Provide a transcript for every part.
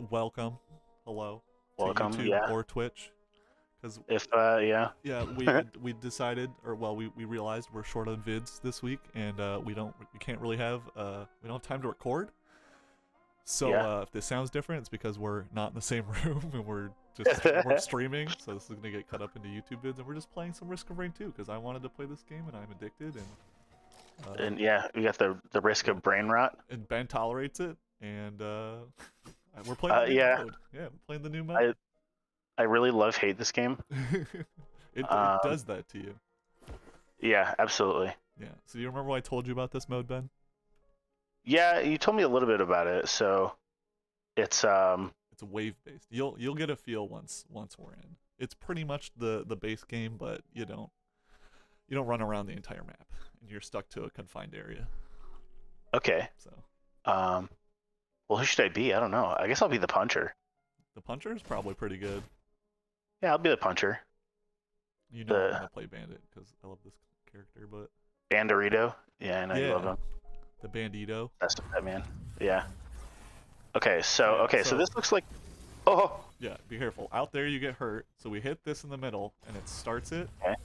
welcome, hello, to Welcome, YouTube yeah. or Twitch, because Yeah. yeah, we decided, or well, we realized we're short on vids this week, and we can't really have we don't have time to record. So Yeah. if this sounds different, it's because we're not in the same room and we're streaming. So this is gonna get cut up into YouTube vids, and we're just playing some Risk of Rain 2 because I wanted to play this game and I'm addicted, And yeah, we got the risk of brain rot. and Ben tolerates it, and we're playing the new Yeah, mode. Yeah, we're playing the new mode. I really hate this game. It does that to you. Yeah, absolutely. Yeah. So do you remember what I told you about this mode, Ben? Yeah, you told me a little bit about it. So it's It's wave based. You'll get a feel once we're in. It's pretty much the base game, but you don't run around the entire map, and you're stuck to a confined area. okay. So Well, who should I be? I don't know. I guess I'll be the puncher. the puncher is probably pretty good. Yeah, I'll be the puncher. You know I'm gonna play Bandit because I love this character, but Bandorito. Yeah, I know you love him. The Bandito. That's that man. Yeah. Okay, so this looks like. Oh. Yeah, be careful. Out there you get hurt, so we hit this in the middle, and it starts it. Okay.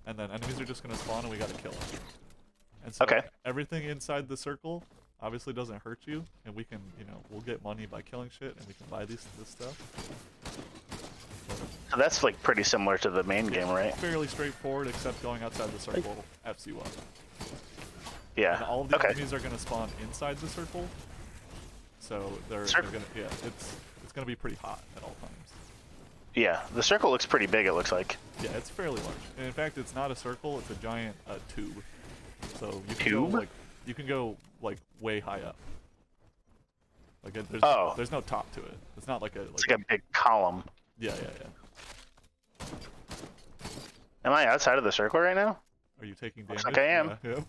And then enemies are just gonna spawn, and we gotta kill them. And so everything inside the circle obviously doesn't hurt you, and we can, we'll get money by killing shit, and we can buy this stuff. So that's like pretty similar to the main game, right? Fairly straightforward, except going outside the circle F's you up. Yeah. And all of the enemies are gonna spawn inside the circle, so they're gonna it's gonna be pretty hot at all times. Yeah, the circle looks pretty big. It looks like. Yeah, it's fairly large. And in fact, it's not a circle; it's a giant tube. So you can go like way high up. Like there's no top to it. It's not like it's like a big column. Yeah. Am I outside of the circle right now? Are you taking damage? Looks like I am. Yeah, yep.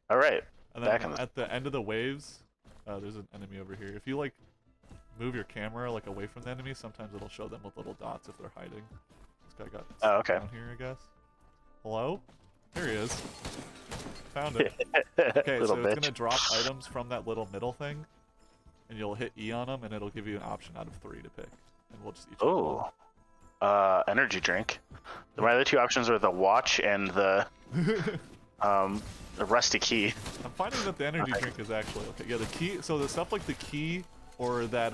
All right. And then at the end of the waves, there's an enemy over here. If you like move your camera like away from the enemy, sometimes it'll show them with little dots if they're hiding. This guy got down here, I guess. Hello? Here he is. Found him. Okay, so it's gonna drop items from that little middle thing, and you'll hit E on them, and it'll give you an option out of 3 to pick, and we'll just each. Energy drink. My other two options are the watch and the rusty key. I'm finding that the energy drink is actually okay. Yeah, the key. So the stuff like the key or that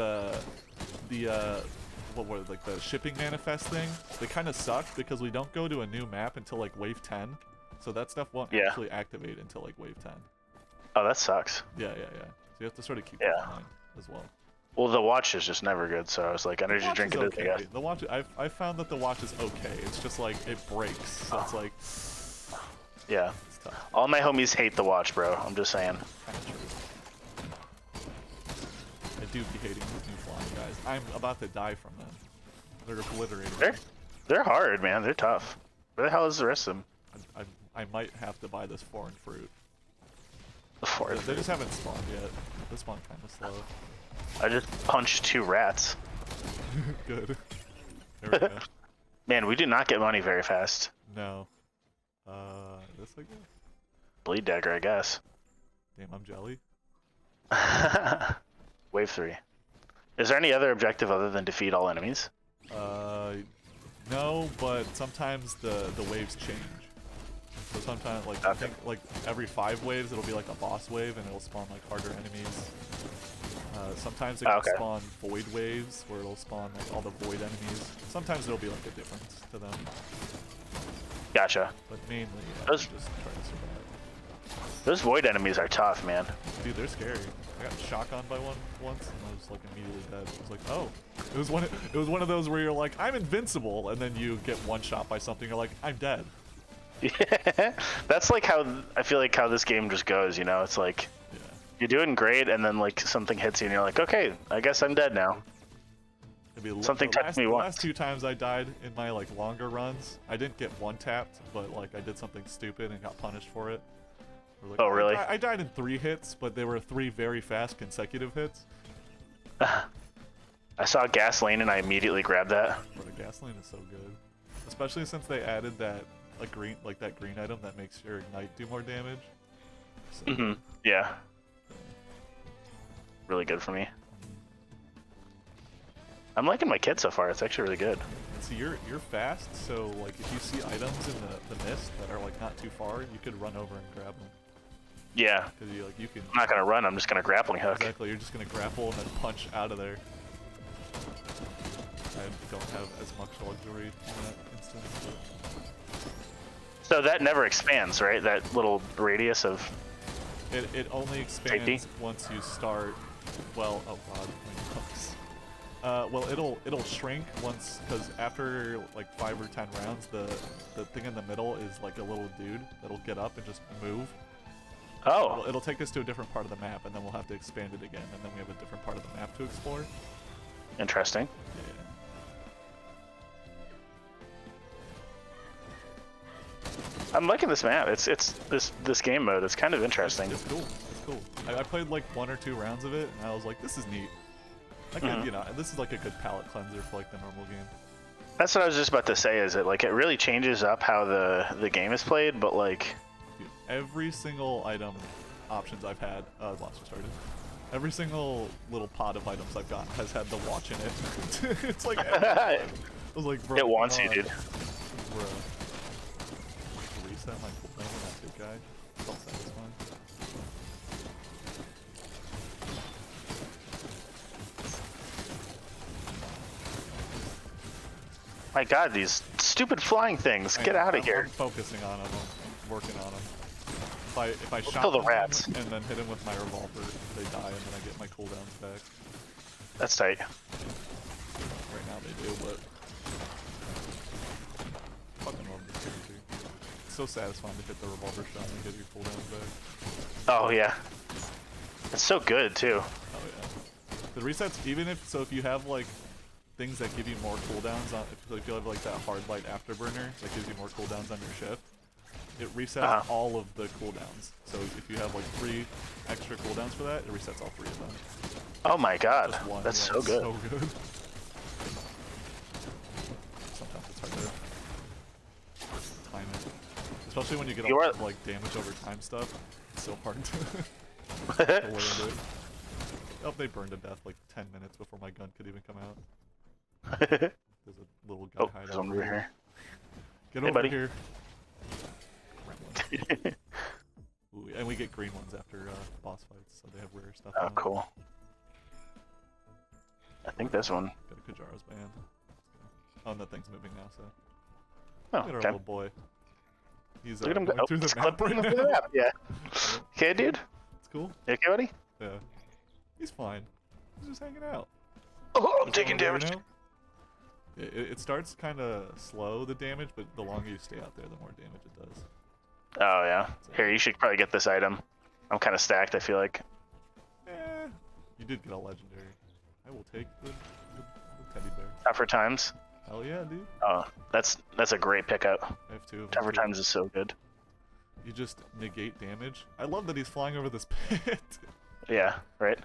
what were like the shipping manifest thing, they kind of suck because we don't go to a new map until like wave 10. So that stuff won't actually activate until like wave 10. Oh, that sucks. Yeah. So you have to sort of keep that in mind as well. Well, the watch is just never good, so I was like, energy drink it is, I guess. The watch, I found that the watch is okay. It's just like it breaks. So it's like. Yeah. It's tough. All my homies hate the watch, bro. I'm just saying. Kind of true. I do be hating these new flying guys. I'm about to die from them. They're obliterating. They're hard, man. They're tough. Where the hell is the rest of them? I might have to buy this foreign fruit. They just haven't spawned yet. They spawn kind of slow. I just punched 2 rats. Good. There we go. Man, we do not get money very fast. No. This I guess? Bleed dagger, I guess. Damn, I'm jelly. Wave 3. Is there any other objective other than defeat all enemies? No, but sometimes the waves change. So sometimes, like, I think, like, every 5 waves, it'll be like a boss wave, and it'll spawn, like, harder enemies. Sometimes it can spawn void waves, where it'll spawn, like, all the void enemies. Sometimes there'll be, like, a difference to them. Gotcha. But mainly, just try to survive. Those void enemies are tough, man. Dude, they're scary. I got shotgunned by one once, and I was, like, immediately dead. It was like, oh. It was one of those where you're like, I'm invincible, and then you get one shot by something, you're like, I'm dead. Yeah, that's like how I feel like how this game just goes, you know? It's like you're doing great, and then like something hits you, and you're like, okay, I guess I'm dead now. Something touched me once. The last 2 times I died in my like longer runs, I didn't get one tapped, but like I did something stupid and got punished for it. Like, oh really? I died in 3 hits, but they were 3 very fast consecutive hits. I saw gasoline and I immediately grabbed that. But the gasoline is so good, especially since they added that. That green item that makes your ignite do more damage. So, Yeah. Really good for me. I'm liking my kit so far. It's actually really good. And so you're fast, so like if you see items in the mist that are like not too far, you could run over and grab them. Yeah. Because you can. I'm not gonna run. I'm just gonna grappling hook. Exactly. You're just gonna grapple and then punch out of there. I don't have as much luxury in that instance. But... So that never expands, right? That little radius of. It only expands once you start. Well, oh god, well it'll shrink once, because after like 5 or 10 rounds, the thing in the middle is like a little dude that'll get up and just move. Oh. It'll take us to a different part of the map, and then we'll have to expand it again, and then we have a different part of the map to explore. Interesting. Yeah. I'm liking this map. It's this game mode. It's kind of interesting. It's cool. It's cool. I played like 1 or 2 rounds of it, and I was like, this is neat. Like, you know, this is like a good palate cleanser for like the normal game. That's what I was just about to say. Is it like it really changes up how the game is played, but like. Dude, every single item options I've had, monster started. Every single little pot of items I've got has had the watch in it. It's like, I was like, bro. It wants you, dude. Bro. Reset my cooldown on that big guy. Felt satisfying. My god, these stupid flying things. Get out of here. I'm focusing on them. I'm working on them. If I shot the rats and then hit him with my revolver, they die, and then I get my cooldowns back. That's tight. Right now they do, but fucking love this character. It's so satisfying to hit the revolver shot and get your cooldowns back. Oh yeah. It's so good too. Oh yeah. The resets, even if you have like things that give you more cooldowns on, if you have like that hard light afterburner that gives you more cooldowns on your shift, it resets all of the cooldowns. So if you have like 3 extra cooldowns for that, it resets all 3 of them. Oh my god, that's yeah, so good. So good. Sometimes it's hard to time it, especially when you get a lot of like damage over time stuff. It's so hard to land it. Oh, they burned to death like 10 minutes before my gun could even come out. There's a little guy hiding over here. Get over here. Ooh, and we get green ones after boss fights, so they have rare stuff. Oh, cool. I think this one. Got a Kajaro's band. Oh, and that thing's moving now, so. Oh, look at our little boy. He's look at him going through the map right now. The map. Yeah. Okay, dude. It's cool. You okay, buddy? Yeah. He's fine. He's just hanging out. Oh, I'm taking damage. It starts kind of slow, the damage, but the longer you stay out there, the more damage it does. Oh, yeah. Here, you should probably get this item. I'm kind of stacked, I feel like. Eh, you did get a legendary. I will take the teddy bear. Tougher Times? Hell yeah, dude. Oh, that's a great pickup. I have 2 of them. Tougher Times is so good. You just negate damage. I love that he's flying over this pit. Yeah, right.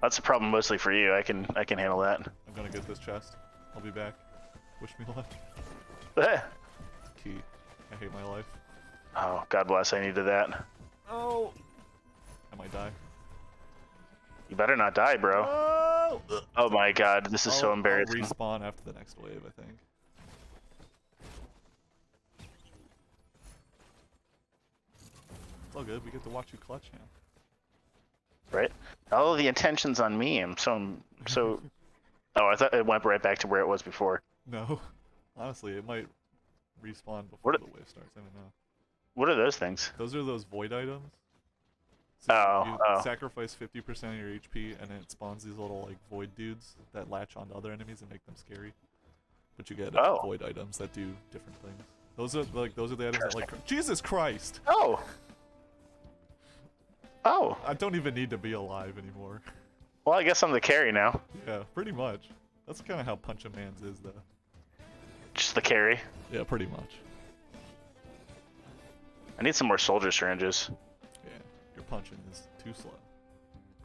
That's a problem mostly for you. I can handle that. I'm gonna get this chest. I'll be back. Wish me luck. Key. I hate my life. Oh, God bless. I needed that. Oh. I might die. You better not die, bro. Oh, oh my God, this is so embarrassing. I'll respawn after the next wave, I think. It's all good. We get to watch you clutch now. Right? All the attention's on me. I'm so. Oh, I thought it went right back to where it was before. No. Honestly, it might respawn before the wave starts. I don't know. What are those things? Those are those void items. So you sacrifice 50% of your HP, and it spawns these little like void dudes that latch onto other enemies and make them scary. But you get void items that do different things. Those are the items that like. Jesus Christ! Oh. Oh. I don't even need to be alive anymore. Well, I guess I'm the carry now. Yeah, pretty much. That's kind of how Punch a Man's is, though. Just the carry? Yeah, pretty much. I need some more soldier syringes. Yeah, your punching is too slow.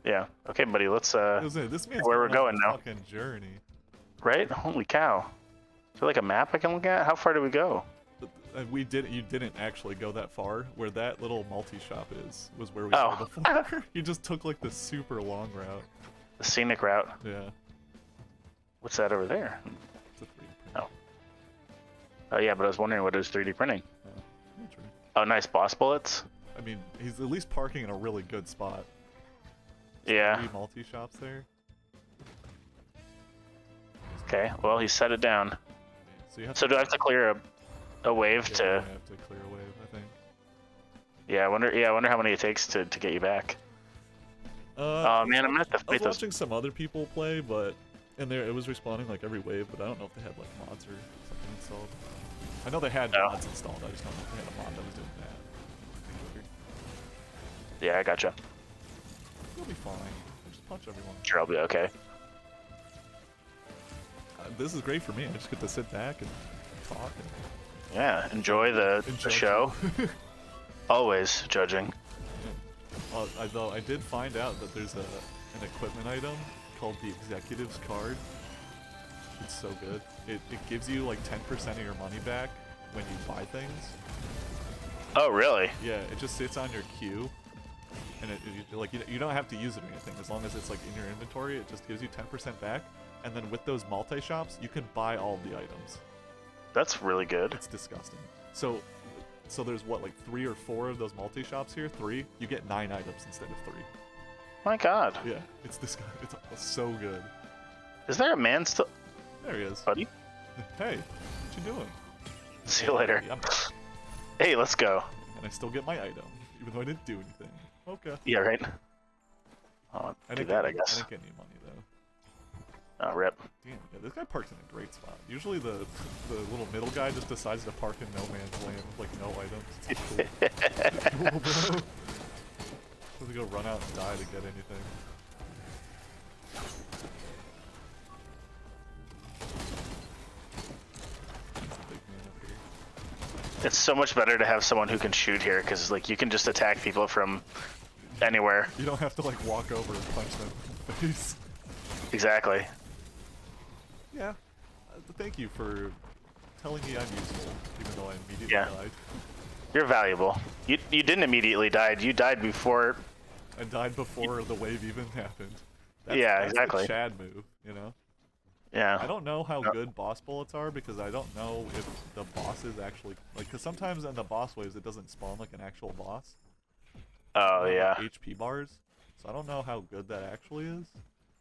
Yeah. Okay, buddy. Let's this means where we're going now. Fucking journey. Right? Holy cow! Is there like a map I can look at? How far do we go? You didn't actually go that far. Where that little multi-shop was where we were before. You just took like the super long route. The scenic route. Yeah. What's that over there? It's a 3D print. Oh. Oh yeah, but I was wondering what it was 3D printing. Not sure. Oh, nice boss bullets. I mean, he's at least parking in a really good spot. Yeah. 3 multi-shops there. Okay, well, he set it down. So, you have so do I have to clear a wave yeah, to... you have to clear a wave, I think. Yeah, I wonder how many it takes to get you back. Oh man, I'm gonna have to I was fight those. watching some other people play, but and there it was respawning like every wave, but I don't know if they had like mods or something installed. I know they had mods installed. I just don't know if they had a mod that was doing that. Yeah, I gotcha. You'll be fine. Just punch everyone. Sure, I'll be okay. This is great for me. I just get to sit back and talk. And yeah, enjoy the show. Always judging. Yeah. Though I did find out that there's an equipment item called the Executive's Card. It's so good. It gives you like 10% of your money back when you buy things. Oh, really? Yeah, it just sits on your queue. And you don't have to use it or anything. As long as it's like in your inventory, it just gives you 10% back. And then with those multi-shops, you can buy all the items. That's really good. It's disgusting. So there's what, like 3 or 4 of those multi-shops here? 3? You get 9 items instead of 3. My God. Yeah, it's disgusting. It's so good. Is there a man still? There he is. Buddy? Hey, what you doing? See you later. Yeah, hey, let's go. And I still get my item, even though I didn't do anything. Okay. Yeah, right. I'll do that, I guess. I didn't get any money, though. Oh, rip. Damn, yeah, this guy parks in a great spot. Usually the little middle guy just decides to park in no man's land with like no items. It's cool. Cool, bro. Doesn't go run out and die to get anything. Big man up here. It's so much better to have someone who can shoot here, because like you can just attack people from anywhere. You don't have to like walk over and punch them in the face. Exactly. Yeah. Thank you for telling me I'm useful, even though I immediately died. You're valuable. You didn't immediately die. You died before. I died before the wave even happened. That's exactly. The Chad move, you know? Yeah. I don't know how good boss bullets are because I don't know if the bosses actually like. Because sometimes in the boss waves it doesn't spawn like an actual boss. Oh yeah. HP bars, so I don't know how good that actually is.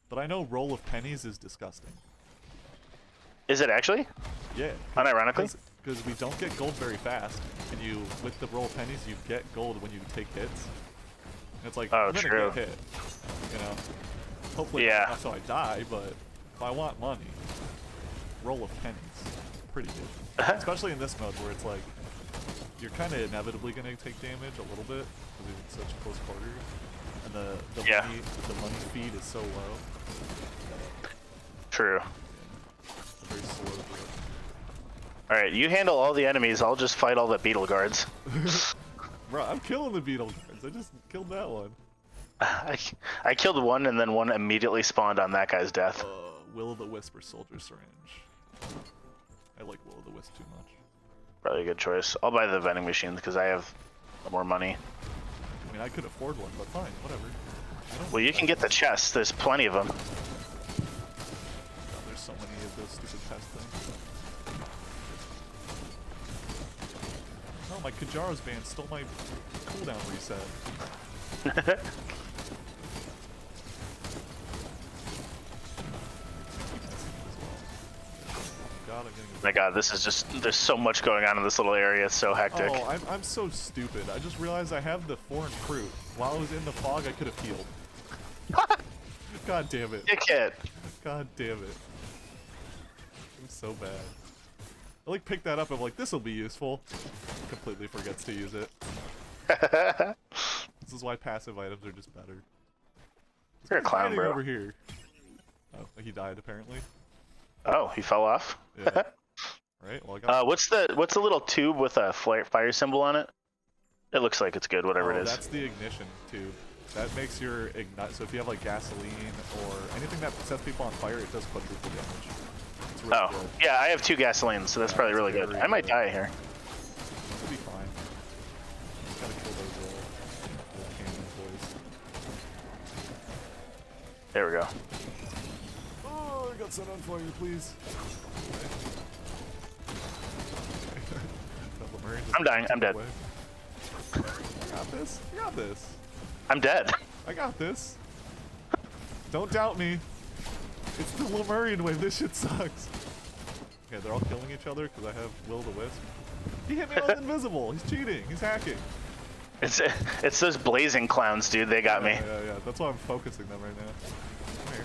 But I know roll of pennies is disgusting. Is it actually? Yeah. Unironically? Because we don't get gold very fast, and with the roll of pennies you get gold when you take hits. And it's like, I'm gonna get hit, you know. Hopefully not so I die, but if I want money, roll of pennies, pretty good. Especially in this mode where it's like, you're kind of inevitably gonna take damage a little bit because it's such close quarters, and the money feed is so low. True. Very slow growth. Alright, you handle all the enemies, I'll just fight all the beetle guards. Bro, I'm killing the beetle guards. I just killed that one. I killed one and then one immediately spawned on that guy's death. Will-o'-the-wisp or soldier syringe. I like Will-o'-the-wisp too much. Probably a good choice. I'll buy the vending machines because I have more money. I mean, I could afford one, but fine, whatever. Well, you can get the chests. There's plenty of them. God, there's so many of those stupid chest things. No, my Kajaro's band stole my cooldown reset. My God, this is just, there's so much going on in this little area, it's so hectic. Oh, I'm so stupid. I just realized I have the foreign fruit. While I was in the fog, I could have healed. God damn it. Dickhead. God damn it. I'm so bad. I like pick that up, I'm like, this'll be useful. Completely forgets to use it. This is why passive items are just better. You're a clown, bro. Over here. Oh, he died apparently. Oh, he fell off? Yeah. Right, well I got what's the little tube with a fire symbol on it? It looks like it's good, whatever it is. That's the ignition tube. That makes your ignite, so if you have like gasoline or anything that sets people on fire, it does quadruple damage. It's really good. Yeah, I have 2 gasolines, so that's probably really good. I might die here. It'll be fine. Just gotta kill those cannon boys. There we go. Oh, I got set on fire, please. I'm dying. I'm dead. I got this. I got this. I'm dead. I got this. Don't doubt me. It's the Lemurian wave. This shit sucks. Okay, they're all killing each other because I have Will-o-the-Wisp. He hit me with invisible. He's cheating. He's hacking. It's those blazing clowns, dude. They got me. Yeah. That's why I'm focusing them right now. Come here.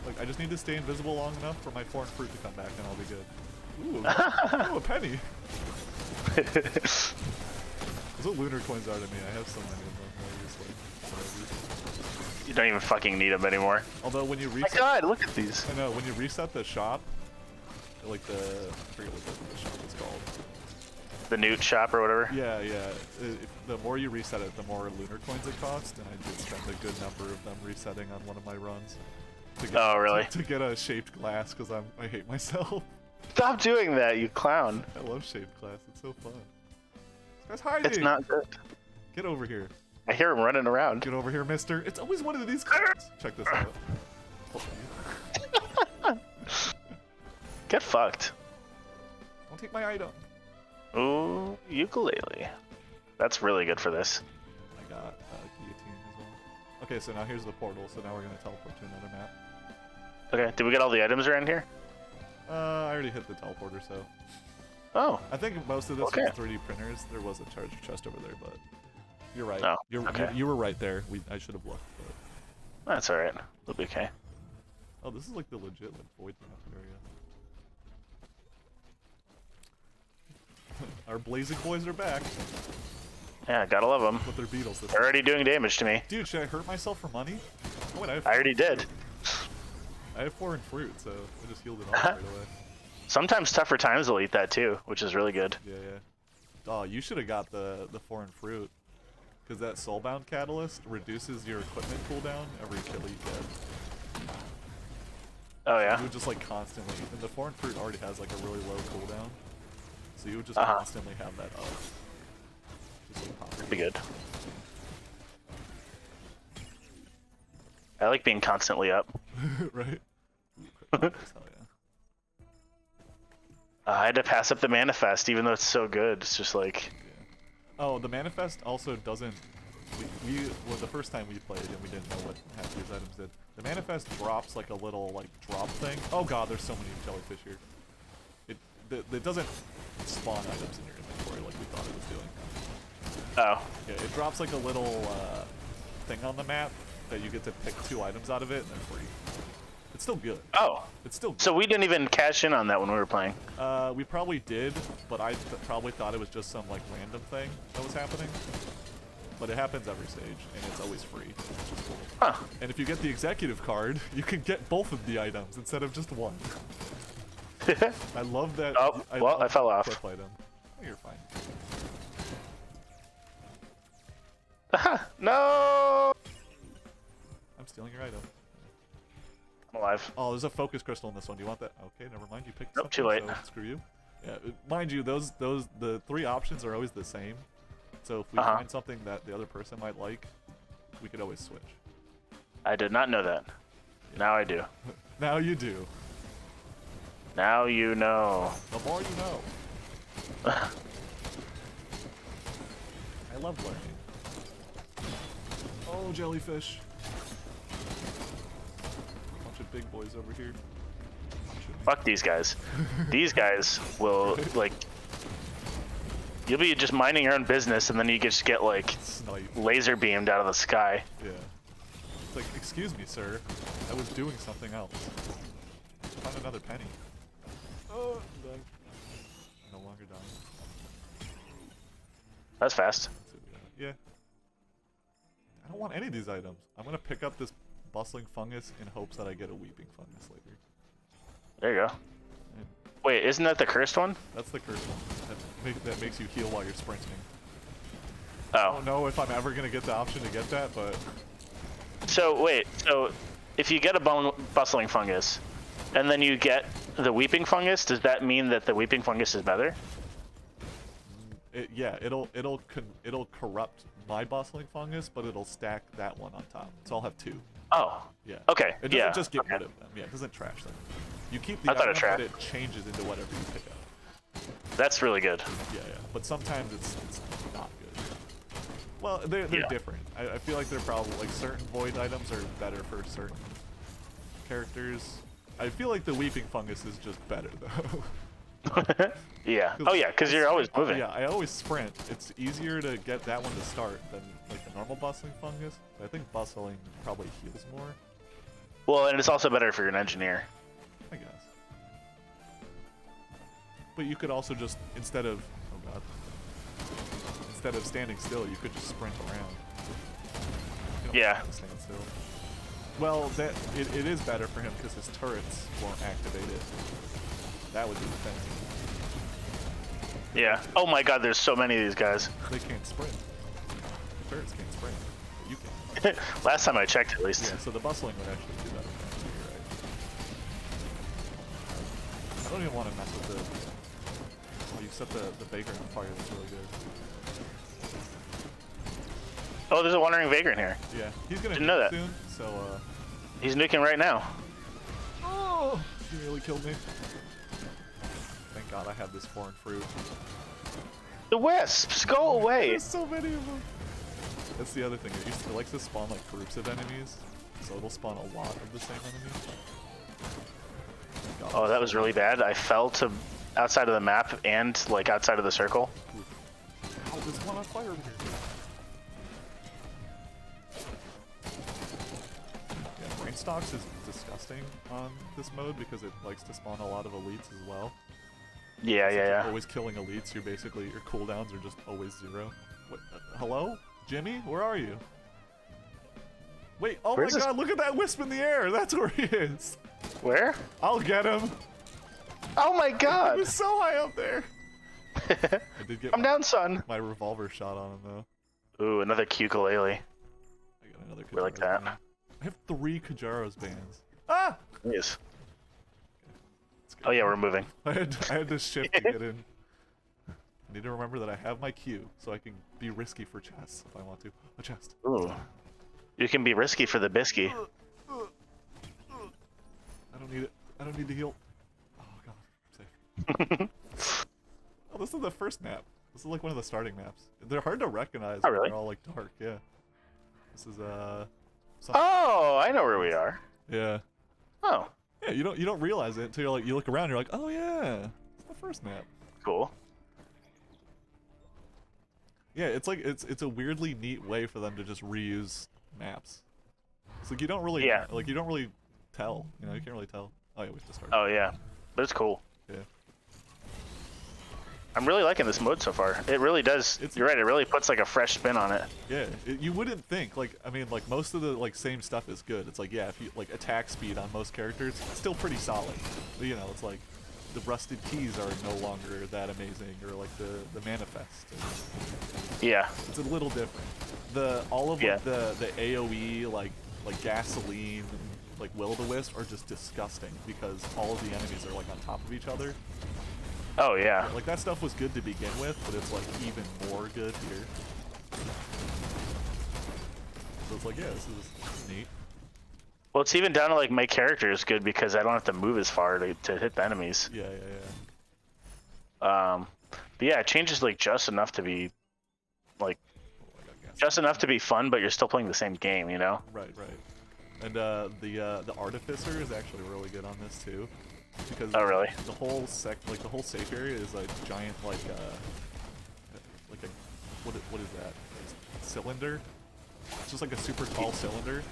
Look, I just need to stay invisible long enough for my foreign fruit to come back, and I'll be good. Ooh, a penny. Those what lunar coins are to me. I have so many of them. You don't even fucking need them anymore. Although when you reset, my God, look at these. I know when you reset the shop, like I forget what the shop is called. The Newt shop or whatever. Yeah. The more you reset it, the more lunar coins it costs, and I did spend a good number of them resetting on one of my runs. Oh really? To get a shaped glass because I hate myself. Stop doing that, you clown. I love shaped glass. It's so fun. This guy's hiding. It's not good. Get over here. I hear him running around. Get over here, mister. It's always one of these cards. Check this out. Get fucked. Don't take my item. Ooh, ukulele. That's really good for this. I got guillotine as well. Okay, so now here's the portal. So now we're going to teleport to another map. Okay, did we get all the items around here? I already hit the teleporter, so... Oh. I think most of this was 3D printers. There was a treasure chest over there, but... You're right. Oh, you were right there. I should have looked. But... That's alright. It'll be okay. Oh, this is like the legit void map area. Our blazing boys are back. Yeah, gotta love them. With their beetles. They're already doing damage to me. Dude, should I hurt myself for money? Oh, wait, I already did. I have foreign fruit, so I just healed it off right away. Sometimes tougher times will eat that too, which is really good. Yeah. Oh, you should have got the foreign fruit. Because that soulbound catalyst reduces your equipment cooldown every kill you get. Oh yeah? You would just like constantly, and the foreign fruit already has like a really low cooldown. So you would just constantly have that up. Just like popping. Be good. I like being constantly up. Right? Hell yeah. I had to pass up the manifest, even though it's so good. It's just like... Yeah. Oh, the manifest also doesn't... Well, the first time we played and we didn't know what half these items did, the manifest drops like a little like drop thing. Oh god, there's so many jellyfish here. It doesn't spawn items in your inventory like we thought it was doing. Oh. Yeah, it drops like a little thing on the map that you get to pick 2 items out of it and they're free. It's still good. Oh. It's still good. So we didn't even cash in on that when we were playing. We probably did, but I probably thought it was just some like random thing that was happening. But it happens every stage, and it's always free, which is cool. Huh. And if you get the executive card, you can get both of the items instead of just one. I love that. Oh, I fell off. Item. Oh, you're fine. No! I'm stealing your item. I'm alive. Oh, there's a focus crystal in this one. Do you want that? Okay, never mind. You picked Nope, something, too late. so screw you. Yeah, mind you, the 3 options are always the same. So if we find something that the other person might like, we could always switch. I did not know that. Yeah. Now I do. Now you do. Now you know. The more you know. I love learning. Oh, jellyfish. Bunch of big boys over here. Fuck these guys. These guys will, like... You'll be just minding your own business, and then you just get, like, laser beamed out of the sky. Yeah. It's like, excuse me, sir. I was doing something else. Found another penny. Oh, I'm done. I'm no longer dying. That's fast. Yeah. I don't want any of these items. I'm gonna pick up this bustling fungus in hopes that I get a weeping fungus later. There you go. Wait, isn't that the cursed one? That's the cursed one. That makes you heal while you're sprinting. Oh. I don't know if I'm ever gonna get the option to get that, but... So, wait, so if you get a bustling fungus, and then you get the weeping fungus, does that mean that the weeping fungus is better? Yeah, it'll corrupt my bustling fungus, but it'll stack that one on top. So I'll have 2. Oh. Yeah. Okay. It doesn't just get rid of them. Yeah, it doesn't trash them. You keep the item, but it changes into whatever you pick up. That's really good. Yeah. But sometimes it's not good. Well, they're different. I feel like they're probably like certain void items are better for certain characters. I feel like the weeping fungus is just better though. Yeah. Oh yeah, because you're always moving. Yeah, I always sprint. It's easier to get that one to start than like the normal bustling fungus. I think bustling probably heals more. Well, and it's also better for an engineer. I guess. But you could also just instead of standing still, you could just sprint around. You don't have to stand still. Well, it is better for him because his turrets won't activate it. That would be defensive. Yeah. Oh my God, there's so many of these guys. They can't sprint. The turrets can't sprint, but you can. Last time I checked, at least. Yeah. So the bustling would actually do better. You're right. I don't even want to mess with the. Oh, you set the Vagrant on fire. That's really good. Oh, there's a wandering Vagrant here. Yeah, he's gonna Didn't know that. soon. So. He's nuking right now. Oh, he nearly killed me. Thank God I have this foreign fruit. The wisps, go away! There's so many of them. That's the other thing. It likes to spawn like groups of enemies, so it'll spawn a lot of the same enemy. Oh, that was really bad. I fell to outside of the map and like outside of the circle. Oh, there's one on fire over here. Stocks is disgusting on this mode because it likes to spawn a lot of elites as well. Yeah, Since yeah. You're always killing elites. You're basically your cooldowns are just always 0. What? Hello, Jimmy? Where are you? Wait! Oh my God! Look at that wisp in the air. That's where he is. Where? I'll get him. Oh my God! He was so high up there. I did get I'm down, son. My revolver shot on him though. Ooh, another ukulele. I got another. We like that. Band. I have 3 Kajaros bands. Ah! Yes. Oh yeah, we're moving. I had to shift to get in. I need to remember that I have my Q, so I can be risky for chests if I want to. A chest. Ooh. You can be risky for the bisky. I don't need it. I don't need to heal. Oh God, I'm safe. Oh, this is the first map. This is like one of the starting maps. They're hard to recognize. Oh really? They're all like dark. Yeah. This is Oh, I know where we are. Yeah. Oh. Yeah, you don't realize it until you look around. You're like, oh yeah, it's the first map. Cool. Yeah, it's like it's a weirdly neat way for them to just reuse maps. It's like you don't really you don't really tell. You know, you can't really tell. Oh yeah, we have to start. Oh yeah, but it's cool. Yeah. I'm really liking this mode so far. It really does. You're right. It really puts like a fresh spin on it. Yeah, you wouldn't think. Like, I mean, like most of the like same stuff is good. It's like, yeah, if you like attack speed on most characters, it's still pretty solid. But, you know, it's like the rusted keys are no longer that amazing, or like the manifest. Yeah. It's a little different. All of like, the AOE like gasoline, like will-o-the-wisp are just disgusting because all of the enemies are like on top of each other. Oh yeah. Like that stuff was good to begin with, but it's like even more good here. So it's like, yeah, this is neat. Well, it's even down to like my character is good because I don't have to move as far to hit the enemies. Yeah. But yeah, it changes like just enough to be like just enough to be fun, but you're still playing the same game, you know? Right. And the artificer is actually really good on this too. Because oh really? The whole the whole safe area is like giant like a what is that? Cylinder? It's just like a super tall cylinder.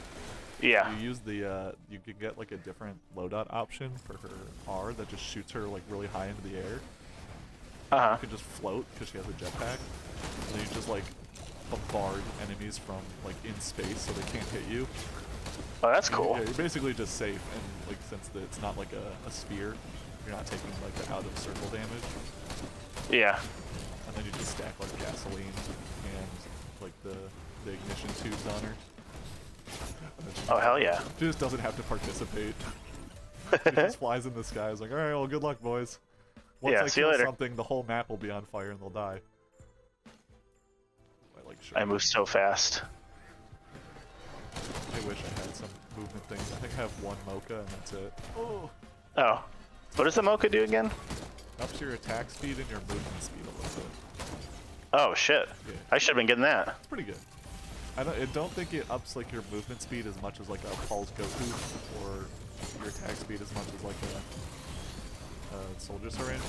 Yeah. You use the you can get like a different loadout option for her R that just shoots her like really high into the air. You can just float because she has a jetpack. And then you just like bombard enemies from like in space so they can't hit you. Oh, that's cool. Yeah, you're basically just safe, and like since it's not like a sphere, you're not taking like the out of circle damage. Yeah. And then you just stack like gasoline and like the ignition tubes on her. Oh hell yeah. She just doesn't have to participate. She just flies in the sky. It's like, all right, well, good luck, boys. Once I see you kill later. something, the whole map will be on fire and they'll die. I like make sure. I move so fast. I wish I had some movement things. I think I have one mocha and that's it. Oh. Oh. What does the mocha do again? Ups your attack speed and your movement speed a little bit. Oh shit. Yeah. I should have been getting that. It's pretty good. I don't think it ups like your movement speed as much as like a Paul's Goku or your attack speed as much as like a Soldier Syringe.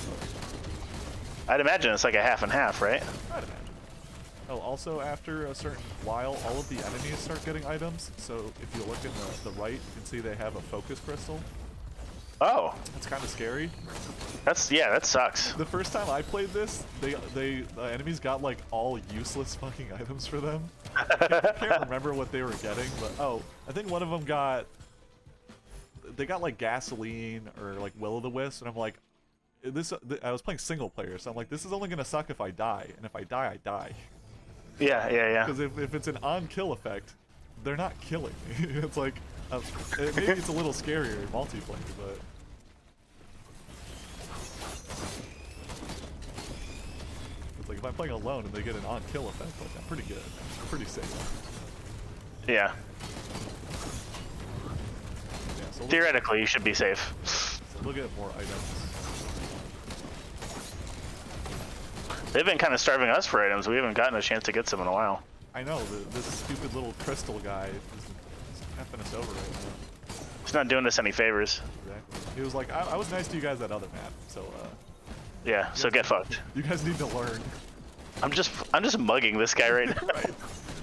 I'd imagine it's like a half and half, right? I'd imagine. Oh, also after a certain while, all of the enemies start getting items. So if you look in the right, you can see they have a focus crystal. Oh. That's kind of scary. Yeah, that sucks. The first time I played this, the enemies got like all useless fucking items for them. I can't remember what they were getting, but oh, I think one of them they got like gasoline or like will-o'-the-wisp, and I'm like, I was playing single player, so I'm like, this is only gonna suck if I die, and if I die, I die. Yeah. Because if it's an on-kill effect, they're not killing me. It's like, maybe it's a little scarier in multiplayer, but. It's like if I'm playing alone and they get an on-kill effect, like I'm pretty good. I'm pretty safe. Yeah. So Theoretically, you should be safe. So we'll get more items. They've been kind of starving us for items. We haven't gotten a chance to get some in a while. I know, this stupid little crystal guy is effing us over right now. He's not doing us any favors. Exactly. He was like, I was nice to you guys that other map, so yeah, so get fucked. You guys need to learn. I'm just mugging this guy right now. Right.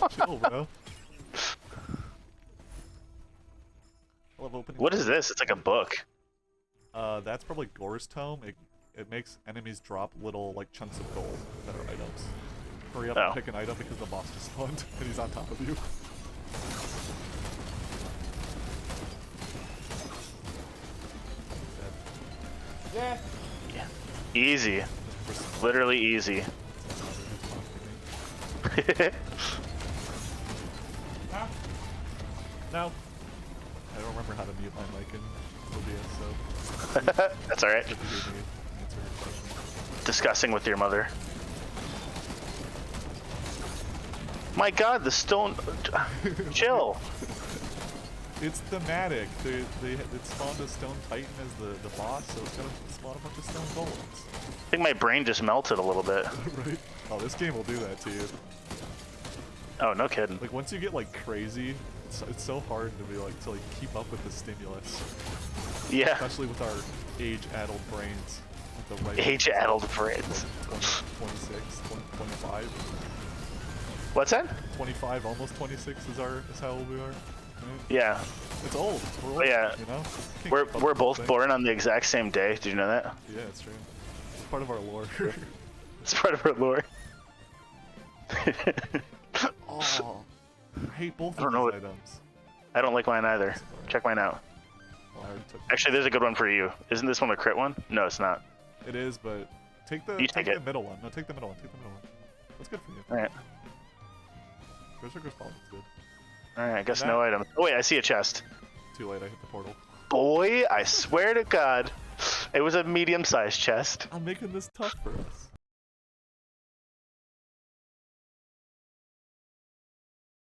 Chill, bro. I love opening. What is this? It's like a book. That's probably Gore's Tome. It makes enemies drop little like chunks of gold that are items. Hurry up and pick an item because the boss just spawned and he's on top of you. Yeah. Easy. Literally easy. No. I don't remember how to mute my mic in OBS, so. That's alright. Discussing with your mother. My god, the stone... Chill. It's thematic. It spawned a stone titan as the boss, so it's gonna spawn a bunch of stone golems. I think my brain just melted a little bit. Right? Oh, this game will do that to you. Oh, no kidding. Like once you get like crazy, it's so hard to keep up with the stimulus. Yeah. Especially with our age-addled brains. With the right age-addled brains. 20, 26, 20, 25. What's that? 25, almost 26 is how old we are. Right? Yeah. It's old. We're old. Yeah. You know? We're both born on the exact same day. Did you know that? Yeah, it's true. It's part of our lore. It's part of our lore. Oh, I hate both of these items. I don't like mine either. Check mine out. Well, I already took Actually, there's a good one for you. Isn't this one a crit one? No, it's not. It is, but take the middle one. No, take the middle one. Take the middle one. That's good for you. All right. Berserker's Ball is good. All right. I guess no item. Oh wait, I see a chest. Too late. I hit the portal. Boy, I swear to God, it was a medium-sized chest. I'm making this tough for us.